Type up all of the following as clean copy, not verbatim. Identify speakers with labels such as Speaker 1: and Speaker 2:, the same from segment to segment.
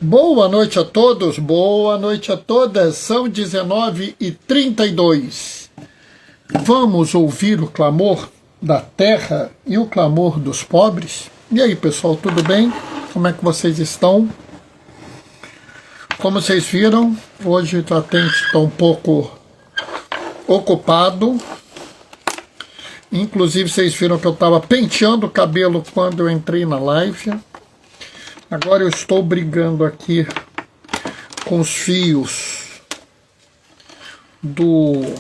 Speaker 1: Boa noite a todos, boa noite a todas, são 19h32. Vamos ouvir o clamor da terra e o clamor dos pobres? E aí, pessoal, tudo bem? Como é que vocês estão? Como vocês viram, hoje estou um pouco ocupado. Inclusive, vocês viram que eu estava penteando o cabelo quando eu entrei na live. Agora eu estou brigando aqui com os fios do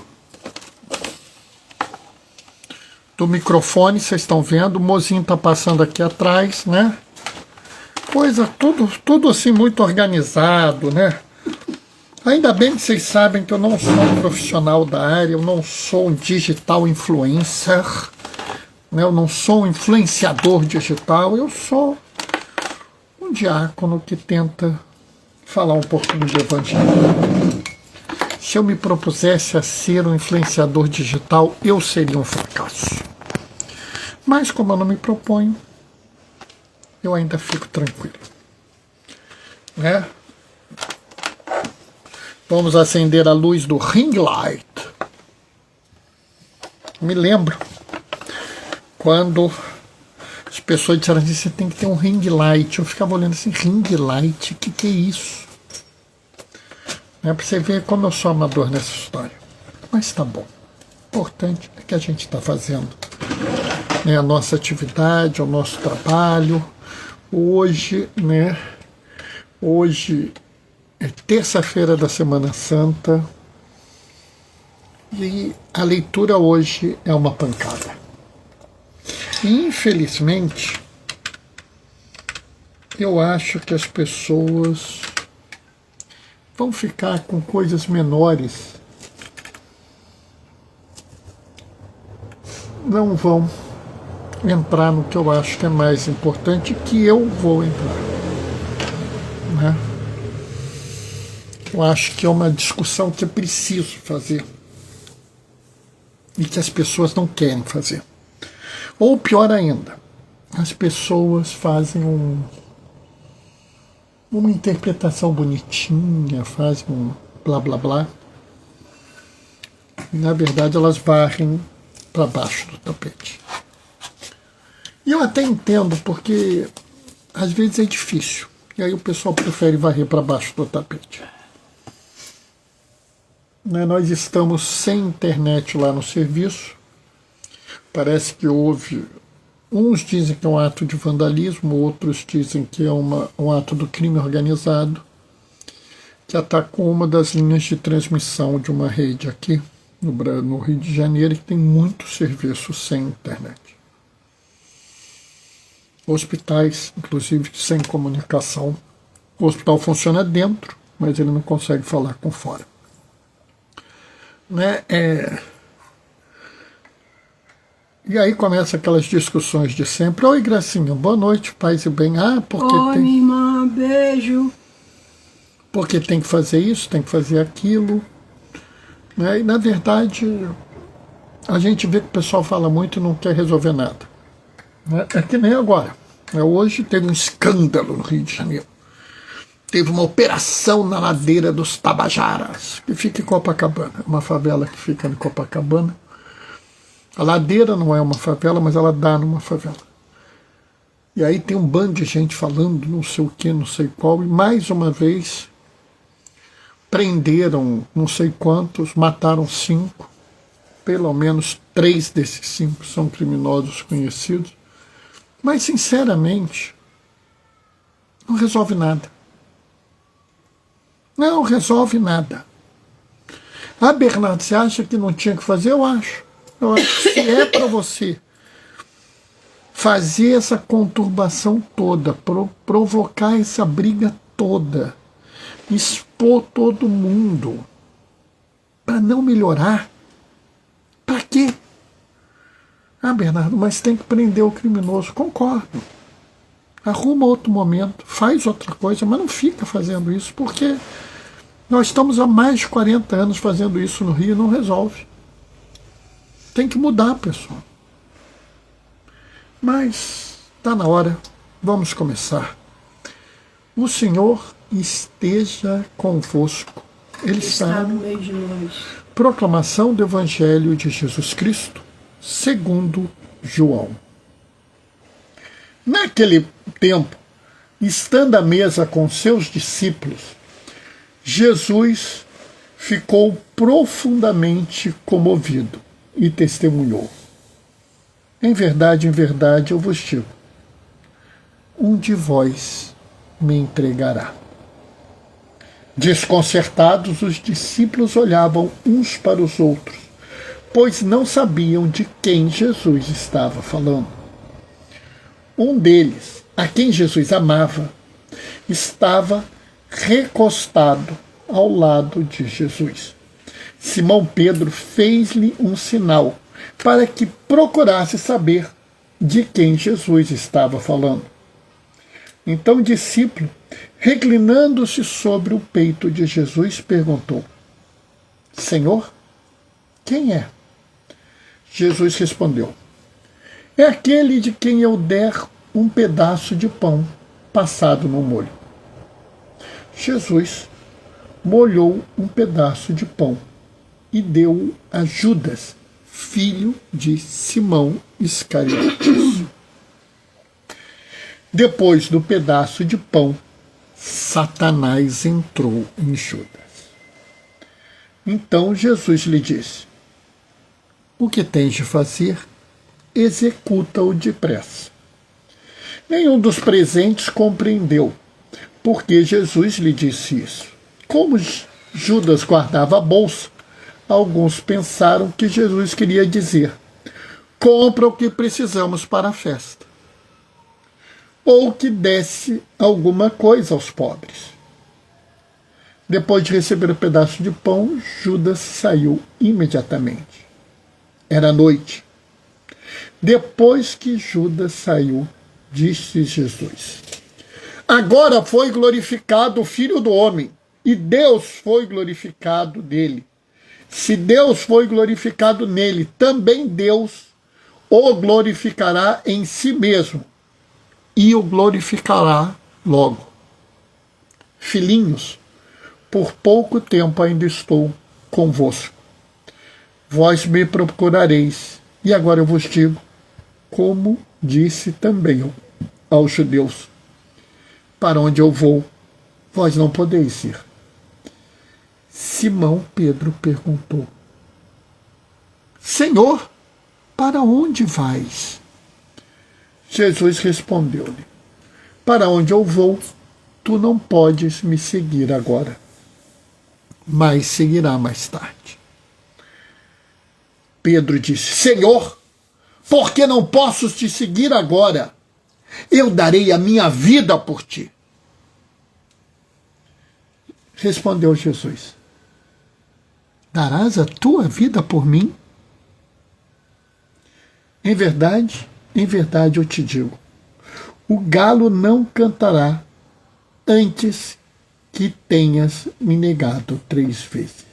Speaker 1: microfone, vocês estão vendo, o mozinho está passando aqui atrás, né? Coisa, tudo assim muito organizado, né? Ainda bem que vocês sabem que eu não sou um profissional da área, eu não sou um digital influencer, né? Eu não sou um influenciador digital, eu sou um diácono que tenta falar um pouquinho de evangelho. Se eu me propusesse a ser um influenciador digital, eu seria um fracasso. Mas como eu não me proponho, eu ainda fico tranquilo, né? Vamos acender a luz do ring light. Me lembro quando as pessoas disseram assim, você tem que ter um ring light. Eu ficava olhando assim, ring light, o que é isso? Para você ver como eu sou amador nessa história. Mas tá bom. O importante é que a gente está fazendo, né, a nossa atividade, o nosso trabalho. Hoje, né? Hoje é terça-feira da Semana Santa. E a leitura hoje é uma pancada. E, infelizmente, eu acho que as pessoas vão ficar com coisas menores, não vão entrar no que eu acho que é mais importante, que eu vou entrar, né? Eu acho que é uma discussão que é preciso fazer e que as pessoas não querem fazer. Ou pior ainda, as pessoas fazem uma interpretação bonitinha, fazem um blá blá blá. E, na verdade, elas varrem para baixo do tapete. E eu até entendo, porque às vezes é difícil. E aí o pessoal prefere varrer para baixo do tapete. Né, nós estamos sem internet lá no serviço. Parece que houve... Uns dizem que é um ato de vandalismo, outros dizem que é um ato do crime organizado, que atacou uma das linhas de transmissão de uma rede aqui no Rio de Janeiro, que tem muitos serviços sem internet. Hospitais, inclusive, sem comunicação. O hospital funciona dentro, mas ele não consegue falar com fora. Né? E aí começa aquelas discussões de sempre. Oi, Gracinha, boa noite, paz e bem. Porque
Speaker 2: oi, minha irmã, beijo.
Speaker 1: Porque tem que fazer isso, tem que fazer aquilo. Né? E, na verdade, a gente vê que o pessoal fala muito e não quer resolver nada. Né? É que nem agora. Hoje teve um escândalo no Rio de Janeiro. Teve uma operação na ladeira dos Tabajaras, que fica em Copacabana. Uma favela que fica em Copacabana. A ladeira não é uma favela, mas ela dá numa favela. E aí tem um bando de gente falando não sei o que, não sei qual, e mais uma vez prenderam não sei quantos, mataram 5, pelo menos 3 desses 5 são criminosos conhecidos. Mas, sinceramente, não resolve nada. Não resolve nada. Bernardo, você acha que não tinha que fazer? Eu acho. Eu acho que se é para você fazer essa conturbação toda, provocar essa briga toda, expor todo mundo, para não melhorar, para quê? Bernardo, mas tem que prender o criminoso. Concordo. Arruma outro momento, faz outra coisa, mas não fica fazendo isso, porque nós estamos há mais de 40 anos fazendo isso no Rio e não resolve. Tem que mudar, pessoal. Mas está na hora, vamos começar. O Senhor esteja convosco. Ele
Speaker 2: Está
Speaker 1: está.
Speaker 2: no meio de nós.
Speaker 1: Proclamação do Evangelho de Jesus Cristo, segundo João. Naquele tempo, estando à mesa com seus discípulos, Jesus ficou profundamente comovido e testemunhou: em verdade, eu vos digo, um de vós me entregará. Desconcertados, os discípulos olhavam uns para os outros, pois não sabiam de quem Jesus estava falando. Um deles, a quem Jesus amava, estava recostado ao lado de Jesus. Simão Pedro fez-lhe um sinal para que procurasse saber de quem Jesus estava falando. Então o discípulo, reclinando-se sobre o peito de Jesus, perguntou: Senhor, quem é? Jesus respondeu: é aquele de quem eu der um pedaço de pão passado no molho. Jesus molhou um pedaço de pão e deu-o a Judas, filho de Simão Iscariotes. Depois do pedaço de pão, Satanás entrou em Judas. Então Jesus lhe disse: o que tens de fazer, executa-o depressa. Nenhum dos presentes compreendeu porque Jesus lhe disse isso. Como Judas guardava a bolsa, alguns pensaram que Jesus queria dizer: compra o que precisamos para a festa, ou que desse alguma coisa aos pobres. Depois de receber o pedaço de pão, Judas saiu imediatamente. Era noite. Depois que Judas saiu, disse Jesus: agora foi glorificado o Filho do Homem, e Deus foi glorificado nele. Se Deus foi glorificado nele, também Deus o glorificará em si mesmo, e o glorificará logo. Filhinhos, por pouco tempo ainda estou convosco. Vós me procurareis, e agora eu vos digo, como disse também aos judeus: para onde eu vou, vós não podeis ir. Simão Pedro perguntou: Senhor, para onde vais? Jesus respondeu-lhe: para onde eu vou, tu não podes me seguir agora, mas seguirá mais tarde. Pedro disse: Senhor, por que não posso te seguir agora? Eu darei a minha vida por ti. Respondeu Jesus: darás a tua vida por mim? Em verdade eu te digo, o galo não cantará antes que tenhas me negado 3 vezes.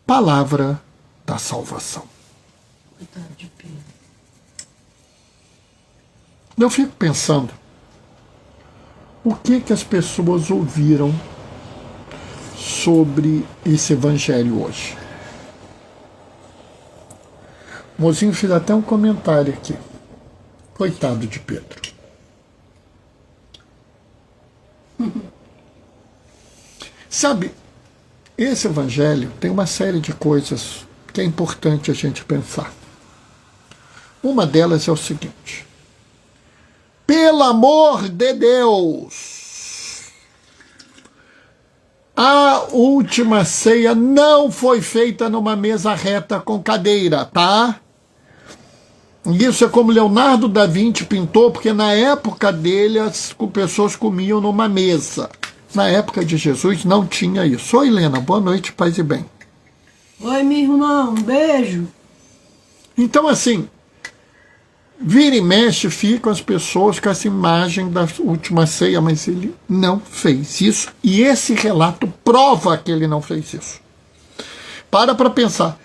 Speaker 1: Palavra da salvação. Eu fico pensando, o que as pessoas ouviram sobre esse evangelho hoje? O mozinho fez até um comentário aqui. Coitado de Pedro. Sabe, esse evangelho tem uma série de coisas que é importante a gente pensar. Uma delas é o seguinte: pelo amor de Deus, a última ceia não foi feita numa mesa reta com cadeira, tá? Isso é como Leonardo da Vinci pintou, porque na época dele as pessoas comiam numa mesa. Na época de Jesus não tinha isso. Oi, Helena, boa noite, paz e bem.
Speaker 2: Oi, minha irmã, um beijo.
Speaker 1: Então, assim, vira e mexe, ficam as pessoas com essa imagem da última ceia, mas ele não fez isso. E esse relato prova que ele não fez isso. Para pensar.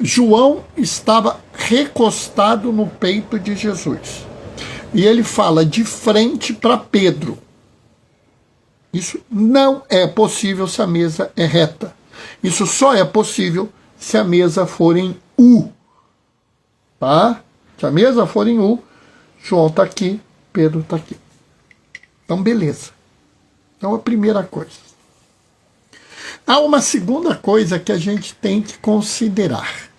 Speaker 1: João estava recostado no peito de Jesus. E ele fala de frente para Pedro. Isso não é possível se a mesa é reta. Isso só é possível se a mesa for em U. Tá? Se a mesa for em U, João está aqui, Pedro está aqui. Então, beleza. Então, a primeira coisa. Há uma segunda coisa que a gente tem que considerar.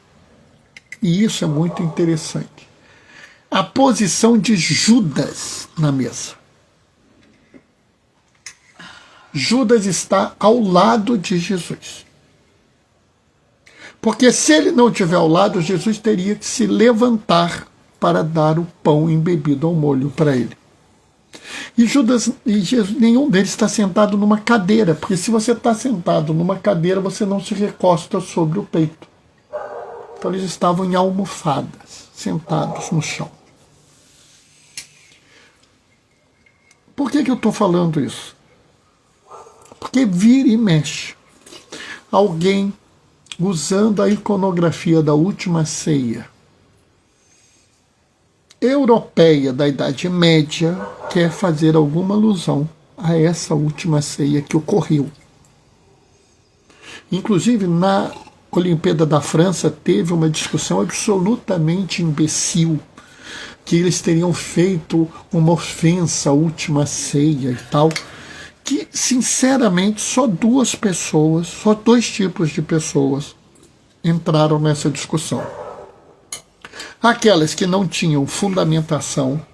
Speaker 1: E isso é muito interessante. A posição de Judas na mesa. Judas está ao lado de Jesus. Porque se ele não estiver ao lado, Jesus teria que se levantar para dar o pão embebido ao molho para ele. E Judas e Jesus, nenhum deles está sentado numa cadeira, porque se você está sentado numa cadeira, você não se recosta sobre o peito. Então eles estavam em almofadas, sentados no chão. Por que eu estou falando isso? Porque vira e mexe alguém usando a iconografia da última ceia europeia da Idade Média quer fazer alguma alusão a essa última ceia que ocorreu. Inclusive, na Olimpíada da França teve uma discussão absolutamente imbecil, que eles teriam feito uma ofensa à última ceia e tal, que, sinceramente, só dois tipos de pessoas entraram nessa discussão. Aquelas que não tinham fundamentação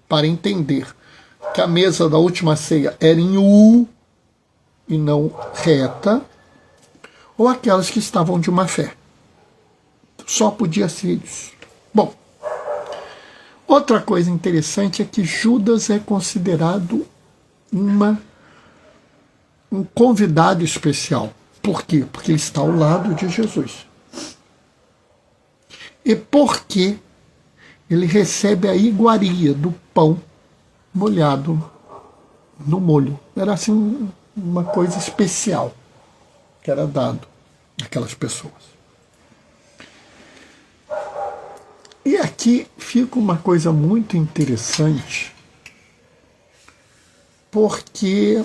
Speaker 1: para entender que a mesa da última ceia era em U e não reta, ou aquelas que estavam de má fé. Só podia ser isso. Bom, outra coisa interessante é que Judas é considerado um convidado especial. Por quê? Porque ele está ao lado de Jesus. E porque ele recebe a iguaria do pão molhado no molho. Era assim uma coisa especial que era dado àquelas pessoas. E aqui fica uma coisa muito interessante, porque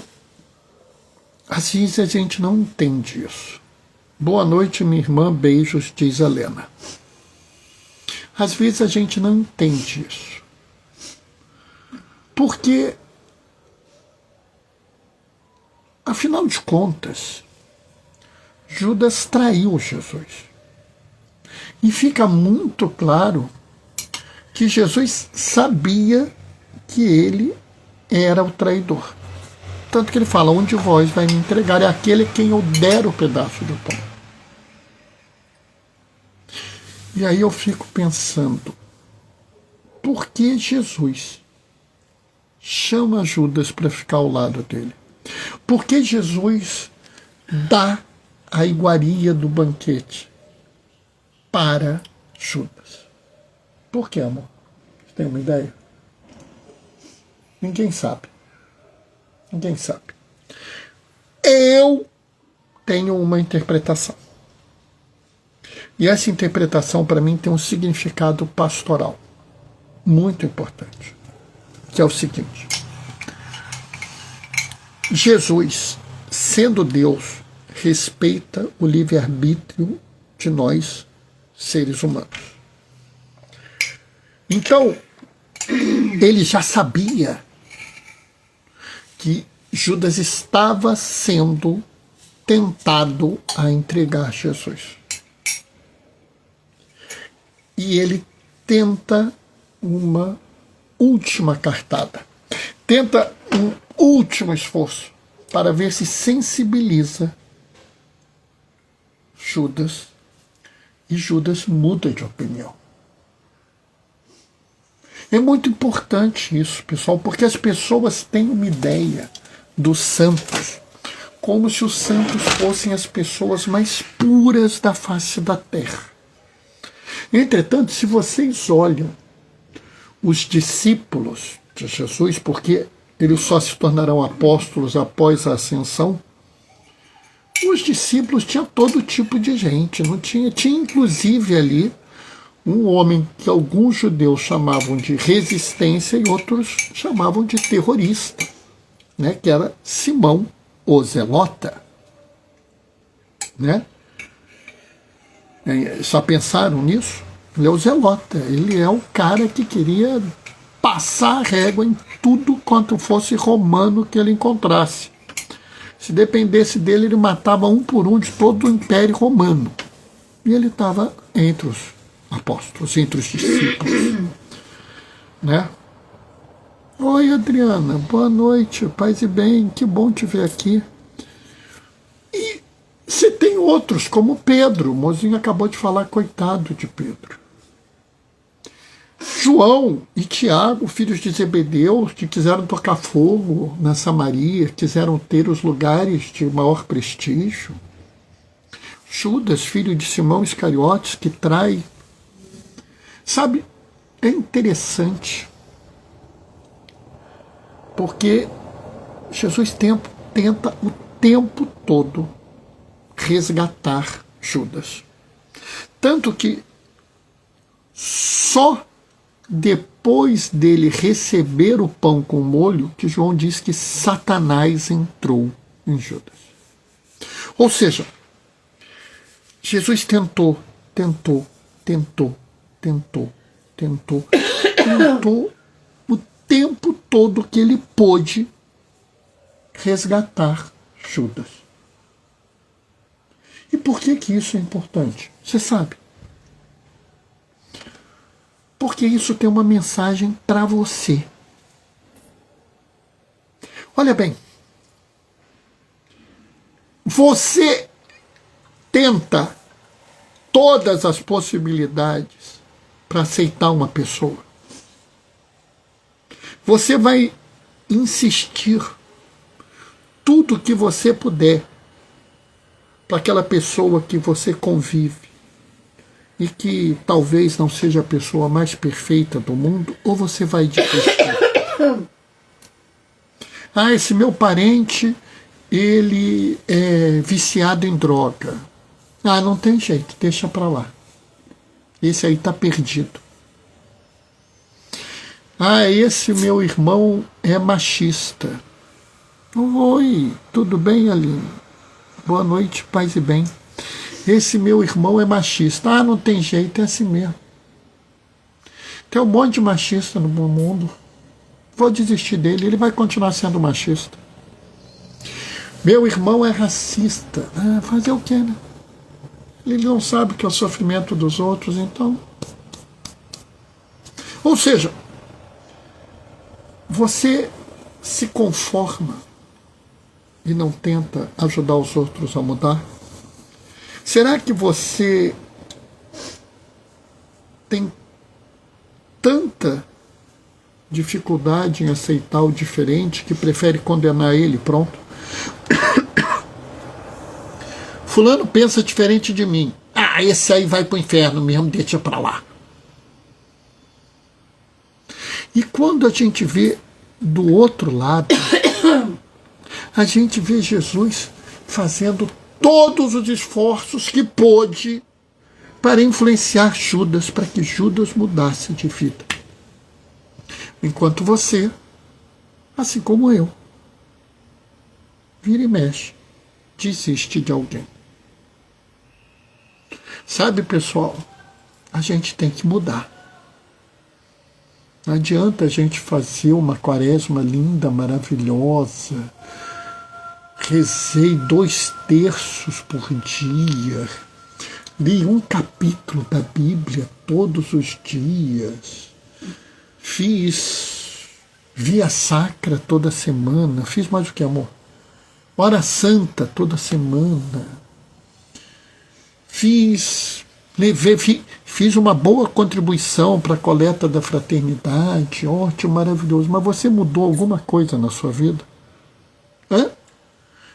Speaker 1: às vezes a gente não entende isso. Boa noite, minha irmã, beijos, diz a Helena. Às vezes a gente não entende isso. Porque, afinal de contas, Judas traiu Jesus. E fica muito claro que Jesus sabia que ele era o traidor. Tanto que ele fala, um de vós vai me entregar, é aquele quem eu der o pedaço do pão. E aí eu fico pensando, por que Jesus chama Judas para ficar ao lado dele? Por que Jesus dá a iguaria do banquete para Judas? Por que, amor? Você tem uma ideia? Ninguém sabe. Ninguém sabe. Eu tenho uma interpretação. E essa interpretação, para mim, tem um significado pastoral muito importante, que é o seguinte. Jesus, sendo Deus, respeita o livre-arbítrio de nós, seres humanos. Então, ele já sabia que Judas estava sendo tentado a entregar Jesus. E ele tenta uma última cartada. Tenta um último esforço para ver se sensibiliza Judas. E Judas muda de opinião. É muito importante isso, pessoal, porque as pessoas têm uma ideia dos santos como se os santos fossem as pessoas mais puras da face da terra. Entretanto, se vocês olham os discípulos de Jesus, porque eles só se tornarão apóstolos após a ascensão, os discípulos tinham todo tipo de gente, não tinha inclusive ali um homem que alguns judeus chamavam de resistência e outros chamavam de terrorista. né, que era Simão o Zelota. Né? Só pensaram nisso? Ele é o Zelota, ele é o cara que queria passar a régua em tudo quanto fosse romano que ele encontrasse. Se dependesse dele, ele matava um por um de todo o Império Romano. E ele estava entre os apóstolos, entre os discípulos. Né? Oi, Adriana, boa noite, paz e bem, que bom te ver aqui. E você tem outros, como Pedro, o mozinho acabou de falar, coitado de Pedro. João e Tiago, filhos de Zebedeu, que quiseram tocar fogo na Samaria, quiseram ter os lugares de maior prestígio. Judas, filho de Simão Iscariotes, que trai. Sabe, é interessante, porque Jesus tenta o tempo todo resgatar Judas. Tanto que só depois dele receber o pão com molho, que João diz que Satanás entrou em Judas. Ou seja, Jesus tentou o tempo todo que ele pôde resgatar Judas. E por que isso é importante? Você sabe. Porque isso tem uma mensagem para você. Olha bem, você tenta todas as possibilidades para aceitar uma pessoa. Você vai insistir tudo que você puder para aquela pessoa que você convive e que talvez não seja a pessoa mais perfeita do mundo, ou você vai desistir. Ah, esse meu parente, ele é viciado em droga. Ah, não tem jeito, deixa para lá. Esse aí está perdido. Ah, esse meu irmão é machista. Oi, tudo bem, Aline? Boa noite, paz e bem. Esse meu irmão é machista. Ah, não tem jeito, é assim mesmo. Tem um monte de machista no mundo. Vou desistir dele, ele vai continuar sendo machista. Meu irmão é racista. Ah, fazer o quê, né? Ele não sabe que é o sofrimento dos outros, então... Ou seja, você se conforma e não tenta ajudar os outros a mudar? Será que você tem tanta dificuldade em aceitar o diferente que prefere condenar ele? Pronto. Fulano pensa diferente de mim. Ah, esse aí vai pro inferno mesmo, deixa pra lá. E quando a gente vê do outro lado, a gente vê Jesus fazendo todos os esforços que pôde para influenciar Judas, para que Judas mudasse de vida. Enquanto você, assim como eu, vira e mexe, desiste de alguém. Sabe, pessoal, a gente tem que mudar. Não adianta a gente fazer uma quaresma linda, maravilhosa. Rezei 2 terços por dia. Li um capítulo da Bíblia todos os dias. Fiz via sacra toda semana. Fiz mais do que, amor? Hora santa toda semana. Fiz uma boa contribuição para a coleta da fraternidade. Ótimo, maravilhoso. Mas você mudou alguma coisa na sua vida? Hã?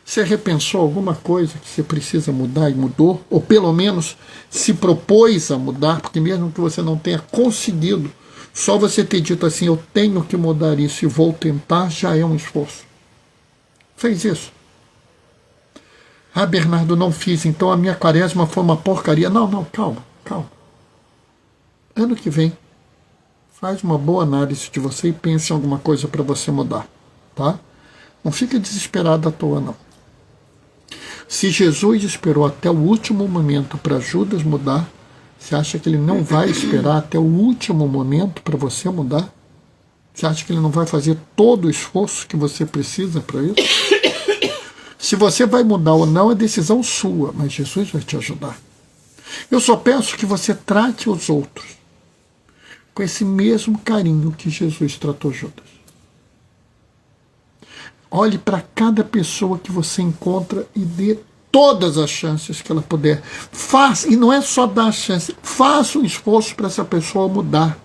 Speaker 1: Você repensou alguma coisa que você precisa mudar e mudou? Ou pelo menos se propôs a mudar? Porque mesmo que você não tenha conseguido, só você ter dito assim, eu tenho que mudar isso e vou tentar, já é um esforço. Fez isso? Ah, Bernardo, não fiz, então a minha quaresma foi uma porcaria. Não, calma. Ano que vem, faz uma boa análise de você e pense em alguma coisa para você mudar, tá? Não fica desesperado à toa, não. Se Jesus esperou até o último momento para Judas mudar, você acha que ele não vai esperar até o último momento para você mudar? Você acha que ele não vai fazer todo o esforço que você precisa para isso? Se você vai mudar ou não é decisão sua, mas Jesus vai te ajudar. Eu só peço que você trate os outros com esse mesmo carinho que Jesus tratou Judas. Olhe para cada pessoa que você encontra e dê todas as chances que ela puder. Faça, e não é só dar a chance, faça um esforço para essa pessoa mudar.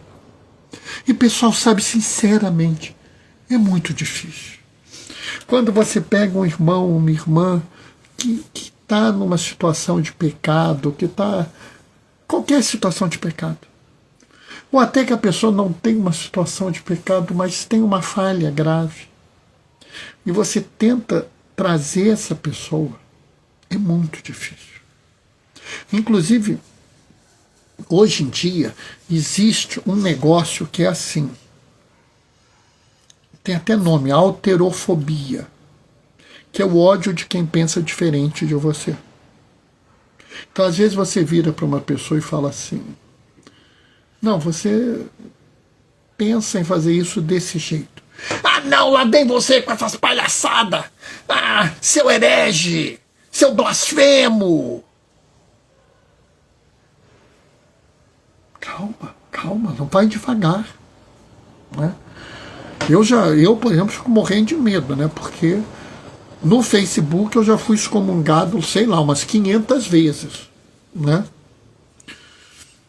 Speaker 1: E pessoal, sabe, sinceramente, é muito difícil. Quando você pega um irmão, uma irmã que está numa situação de pecado, que está qualquer situação de pecado, ou até que a pessoa não tem uma situação de pecado, mas tem uma falha grave, e você tenta trazer essa pessoa, é muito difícil. Inclusive, hoje em dia, existe um negócio que é assim, tem até nome, alterofobia, que é o ódio de quem pensa diferente de você. Então, às vezes, você vira para uma pessoa e fala assim, não, você pensa em fazer isso desse jeito. Ah, não, lá vem você com essas palhaçadas. Ah, seu herege, seu blasfemo. Calma, calma, não vai devagar, né? Eu, por exemplo, fico morrendo de medo, né? Porque no Facebook eu já fui excomungado, sei lá, umas 500 vezes, né?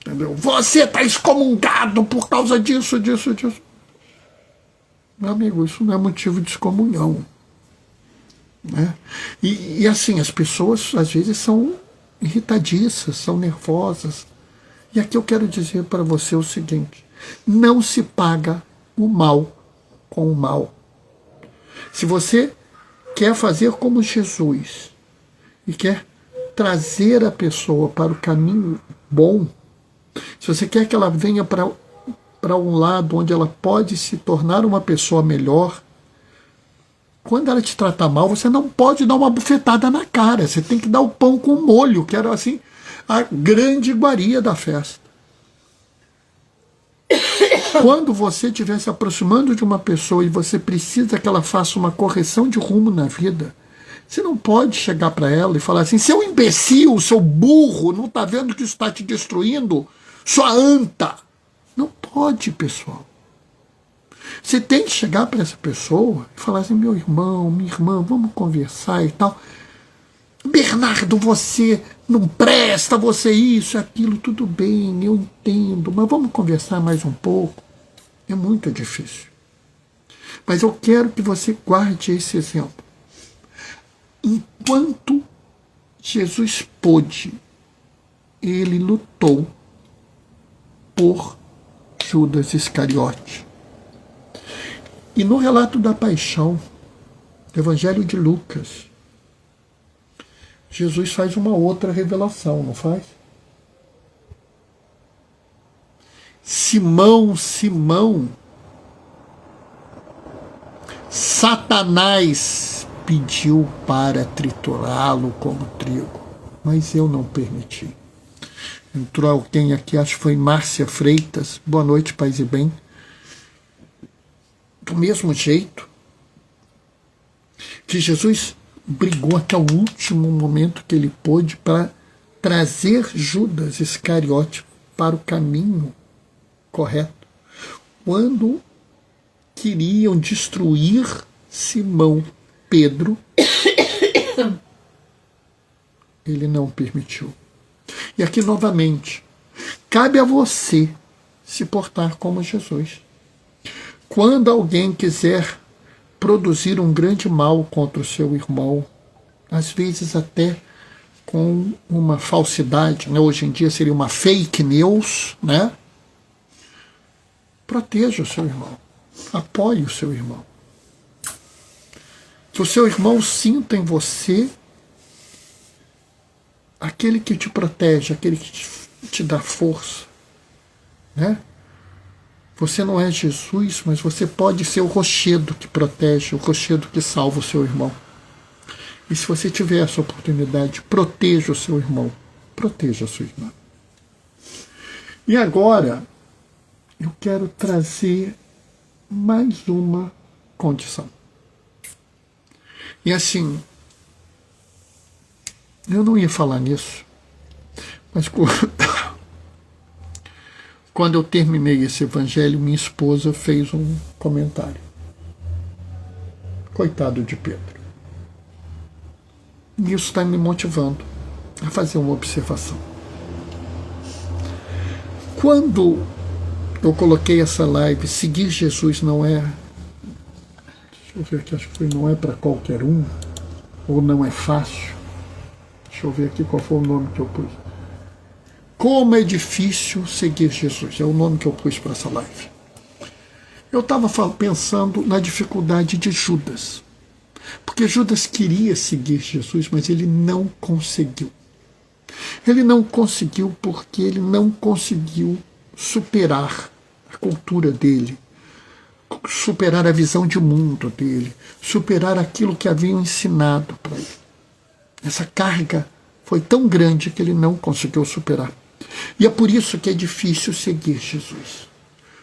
Speaker 1: Entendeu? Você está excomungado por causa disso, disso, disso. Meu amigo, isso não é motivo de excomunhão, né? E assim, as pessoas às vezes são irritadiças, são nervosas. E aqui eu quero dizer para você o seguinte, não se paga o mal com o mal. Se você quer fazer como Jesus e quer trazer a pessoa para o caminho bom, se você quer que ela venha para um lado onde ela pode se tornar uma pessoa melhor, quando ela te tratar mal, você não pode dar uma bufetada na cara, você tem que dar o pão com molho, que era assim a grande iguaria da festa. Quando você estiver se aproximando de uma pessoa e você precisa que ela faça uma correção de rumo na vida, você não pode chegar para ela e falar assim, seu imbecil, seu burro, não está vendo que isso está te destruindo? Sua anta. Não pode, pessoal. Você tem que chegar para essa pessoa e falar assim, meu irmão, minha irmã, vamos conversar e tal. Bernardo, você não presta, você isso, aquilo, tudo bem, eu entendo, mas vamos conversar mais um pouco. É muito difícil. Mas eu quero que você guarde esse exemplo. Enquanto Jesus pôde, ele lutou por Judas Iscariote. E no relato da paixão, do Evangelho de Lucas, Jesus faz uma outra revelação, não faz? Simão, Simão, Satanás pediu para triturá-lo como trigo, mas eu não permiti. Entrou alguém aqui, acho que foi Márcia Freitas, boa noite, paz e bem. Do mesmo jeito que Jesus brigou até o último momento que ele pôde para trazer Judas Iscariote para o caminho correto. Quando queriam destruir Simão Pedro, ele não permitiu. E aqui novamente, cabe a você se portar como Jesus. Quando alguém quiser produzir um grande mal contra o seu irmão, às vezes até com uma falsidade, né? Hoje em dia seria uma fake news, né? Proteja o seu irmão, apoie o seu irmão. Que o seu irmão sinta em você aquele que te protege, aquele que te dá força, né? Você não é Jesus, mas você pode ser o rochedo que protege, o rochedo que salva o seu irmão. E se você tiver essa oportunidade, proteja o seu irmão, proteja a sua irmã. E agora, eu quero trazer mais uma condição. E assim, eu não ia falar nisso, mas quando eu terminei esse evangelho, minha esposa fez um comentário. Coitado de Pedro. E isso está me motivando a fazer uma observação. Quando eu coloquei essa live, seguir Jesus não é... Deixa eu ver aqui, acho que foi não é para qualquer um, ou não é fácil. Deixa eu ver aqui qual foi o nome que eu pus. Como é difícil seguir Jesus, é o nome que eu pus para essa live. Eu estava pensando na dificuldade de Judas. Porque Judas queria seguir Jesus, mas ele não conseguiu. Ele não conseguiu porque ele não conseguiu superar a cultura dele, superar a visão de mundo dele, superar aquilo que haviam ensinado para ele. Essa carga foi tão grande que ele não conseguiu superar. E é por isso que é difícil seguir Jesus.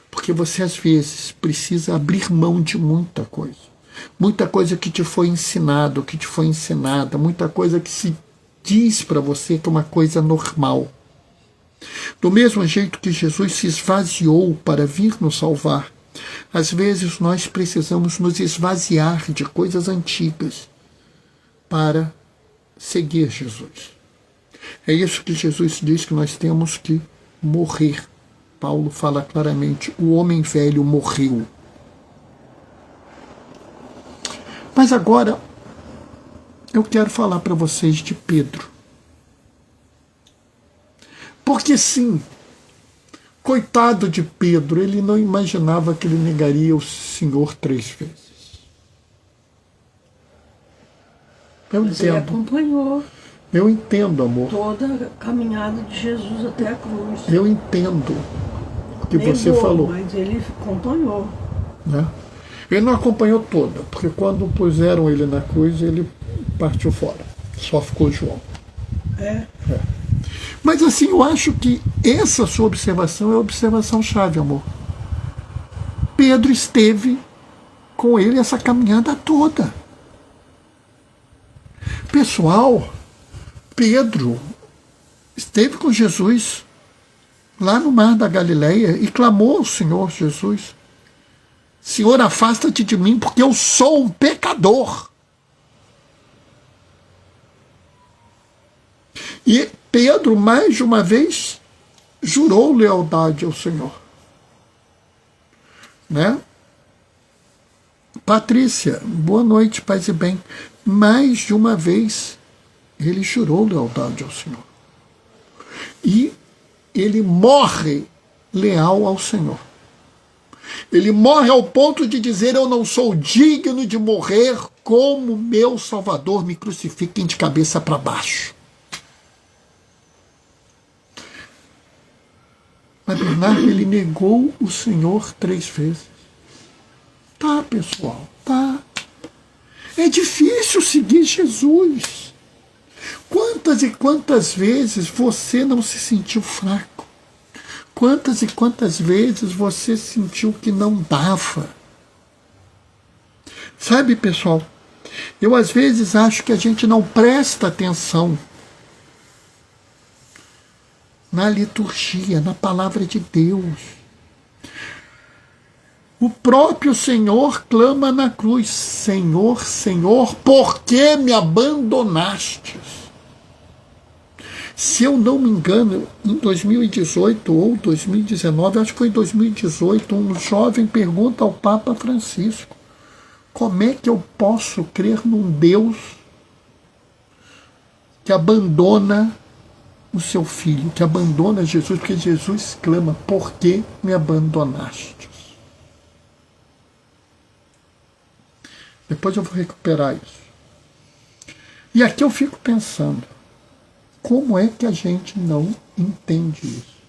Speaker 1: Porque você, às vezes, precisa abrir mão de muita coisa. Muita coisa que te foi ensinado, que te foi ensinada, muita coisa que se diz para você que é uma coisa normal. Do mesmo jeito que Jesus se esvaziou para vir nos salvar, às vezes nós precisamos nos esvaziar de coisas antigas para seguir Jesus. É isso que Jesus diz que nós temos que morrer. Paulo fala claramente, o homem velho morreu. Mas agora, eu quero falar para vocês de Pedro. Porque sim, coitado de Pedro, ele não imaginava que ele negaria o Senhor 3 vezes.
Speaker 2: Mas ele acompanhou.
Speaker 1: Eu entendo, amor.
Speaker 2: Toda a caminhada de Jesus até a cruz.
Speaker 1: Eu entendo o que
Speaker 2: Negou,
Speaker 1: você falou.
Speaker 2: Mas ele acompanhou.
Speaker 1: Né? Ele não acompanhou toda, porque quando puseram ele na cruz, ele partiu fora. Só ficou João.
Speaker 2: É.
Speaker 1: Mas assim, eu acho que essa sua observação é a observação chave, amor. Pedro esteve com ele essa caminhada toda. Pessoal, Pedro esteve com Jesus lá no mar da Galileia e clamou ao Senhor Jesus: Senhor, afasta-te de mim, porque eu sou um pecador. E Pedro, mais de uma vez, jurou lealdade ao Senhor. Né? Patrícia, boa noite, paz e bem. Mais de uma vez, ele jurou lealdade ao Senhor. E ele morre leal ao Senhor. Ele morre ao ponto de dizer: eu não sou digno de morrer como meu Salvador, me crucifiquem de cabeça para baixo. Mas Bernardo, ele negou o Senhor 3 vezes. Tá, pessoal, tá. É difícil seguir Jesus. Quantas e quantas vezes você não se sentiu fraco? Quantas e quantas vezes você sentiu que não dava? Sabe, pessoal, eu às vezes acho que a gente não presta atenção na liturgia, na palavra de Deus. O próprio Senhor clama na cruz: Senhor, Senhor, por que me abandonastes? Se eu não me engano, em 2018 ou 2019, acho que foi 2018, um jovem pergunta ao Papa Francisco: como é que eu posso crer num Deus que abandona o seu filho, que abandona Jesus? Porque Jesus clama: por que me abandonaste? Depois eu vou recuperar isso. E aqui eu fico pensando, como é que a gente não entende isso?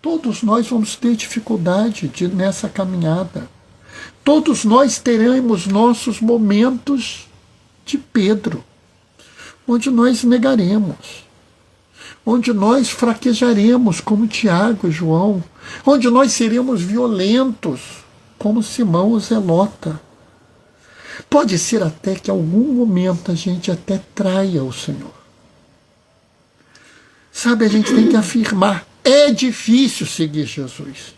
Speaker 1: Todos nós vamos ter dificuldade nessa caminhada. Todos nós teremos nossos momentos de Pedro, onde nós negaremos, onde nós fraquejaremos, como Tiago e João, onde nós seremos violentos, como Simão o Zelota. Pode ser até que em algum momento a gente até traia o Senhor. Sabe, a gente tem que afirmar, é difícil seguir Jesus.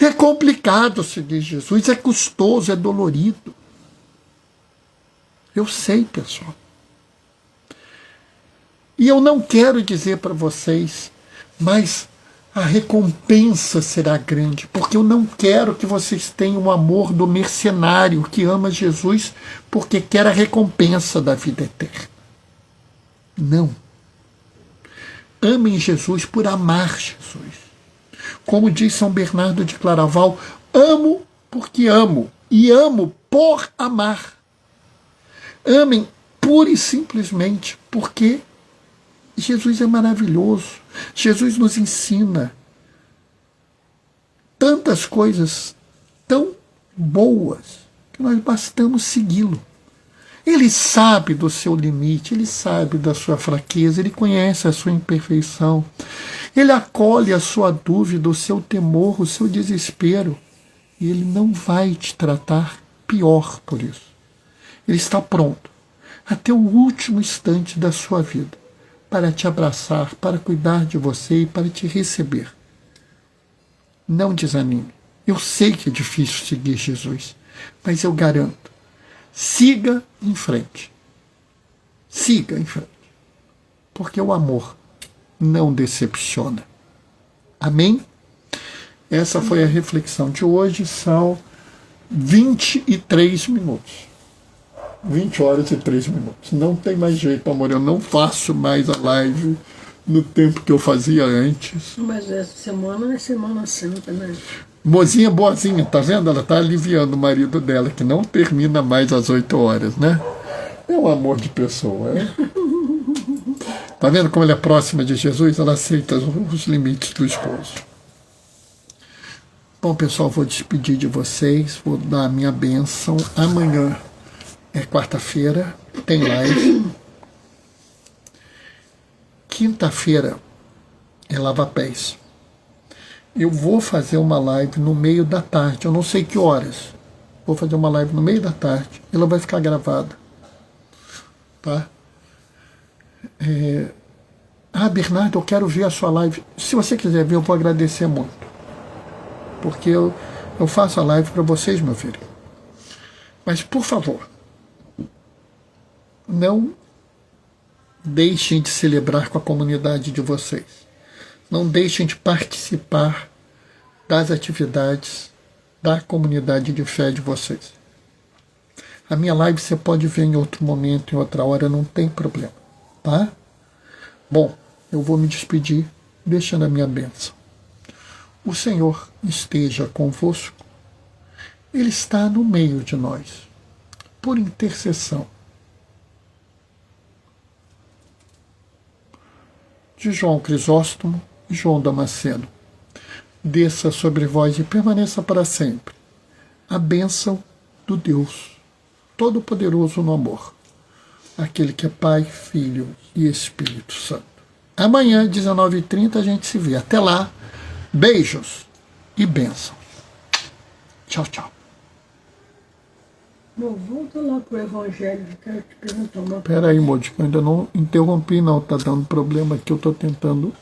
Speaker 1: É complicado seguir Jesus, é custoso, é dolorido. Eu sei, pessoal. E eu não quero dizer para vocês, mas a recompensa será grande, porque eu não quero que vocês tenham o amor do mercenário que ama Jesus porque quer a recompensa da vida eterna. Não. Amem Jesus por amar Jesus. Como diz São Bernardo de Claraval, amo porque amo, e amo por amar. Amem pura e simplesmente porque Jesus é maravilhoso. Jesus nos ensina tantas coisas tão boas que nós bastamos segui-lo. Ele sabe do seu limite, ele sabe da sua fraqueza, ele conhece a sua imperfeição. Ele acolhe a sua dúvida, o seu temor, o seu desespero. E ele não vai te tratar pior por isso. Ele está pronto, até o último instante da sua vida, para te abraçar, para cuidar de você e para te receber. Não desanime. Eu sei que é difícil seguir Jesus, mas eu garanto, siga em frente. Siga em frente. Porque o amor não decepciona. Amém? Essa foi a reflexão de hoje. São 23 minutos. 20 horas e 3 minutos. Não tem mais jeito, amor. Eu não faço mais a live no tempo que eu fazia antes.
Speaker 2: Mas essa semana é Semana Santa, né?
Speaker 1: Mozinha boazinha, tá vendo? Ela tá aliviando o marido dela, que não termina mais às 8 horas, né? É um amor de pessoa, é? Tá vendo como ela é próxima de Jesus? Ela aceita os limites do esposo. Bom, pessoal, vou despedir de vocês, vou dar a minha bênção. Amanhã é quarta-feira, tem live. Quinta-feira é lava-pés. Eu vou fazer uma live no meio da tarde, eu não sei que horas. Vou fazer uma live no meio da tarde, ela vai ficar gravada. Tá? Bernardo, eu quero ver a sua live. Se você quiser ver, eu vou agradecer muito. Porque eu faço a live para vocês, meu filho. Mas, por favor, não deixem de celebrar com a comunidade de vocês. Não deixem de participar das atividades da comunidade de fé de vocês. A minha live você pode ver em outro momento, em outra hora, não tem problema, tá? Bom, eu vou me despedir deixando a minha bênção. O Senhor esteja convosco. Ele está no meio de nós, por intercessão de João Crisóstomo e João Damasceno. Desça sobre vós e permaneça para sempre a bênção do Deus Todo-Poderoso no amor, aquele que é Pai, Filho e Espírito Santo. Amanhã, 19h30, a gente se vê. Até lá, beijos e bênção. Tchau, tchau.
Speaker 2: Bom, volta lá pro Evangelho, que eu quero te perguntar uma coisa.
Speaker 1: Espera aí, Modi, que eu ainda não interrompi, não. Tá dando problema aqui, eu tô tentando